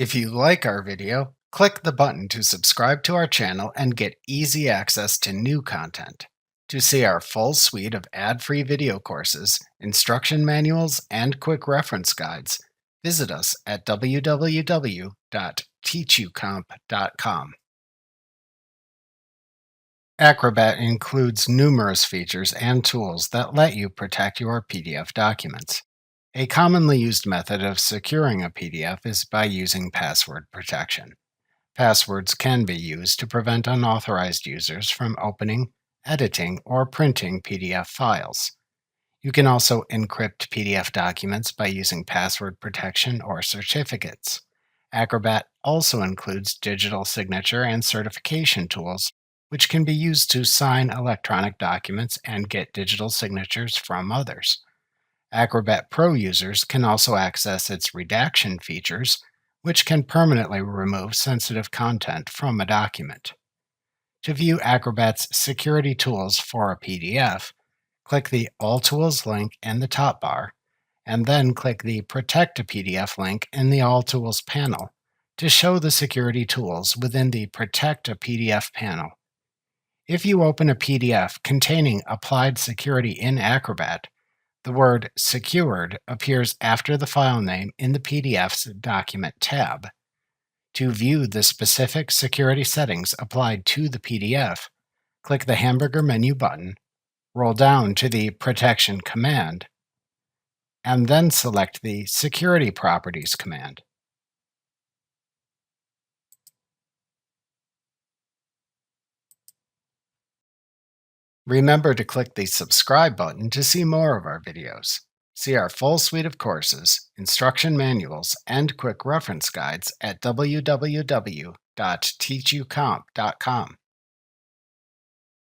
If you like our video, click the button to subscribe to our channel and get easy access to new content. To see our full suite of ad-free video courses, instruction manuals, and quick reference guides, visit us at www.teachucomp.com. Acrobat includes numerous features and tools that let you protect your PDF documents. A commonly used method of securing a PDF is by using password protection. Passwords can be used to prevent unauthorized users from opening, editing, or printing PDF files. You can also encrypt PDF documents by using password protection or certificates. Acrobat also includes digital signature and certification tools, which can be used to sign electronic documents and get digital signatures from others. Acrobat Pro users can also access its redaction features, which can permanently remove sensitive content from a document. To view Acrobat's security tools for a PDF, click the All Tools link in the top bar, and then click the Protect a PDF link in the All Tools panel to show the security tools within the Protect a PDF panel. If you open a PDF containing applied security in Acrobat, the word Secured appears after the file name in the PDF's Document tab. To view the specific security settings applied to the PDF, click the hamburger menu button, roll down to the Protection command, and then select the Security Properties command. Remember to click the subscribe button to see more of our videos. See our full suite of courses, instruction manuals, and quick reference guides at www.teachucomp.com.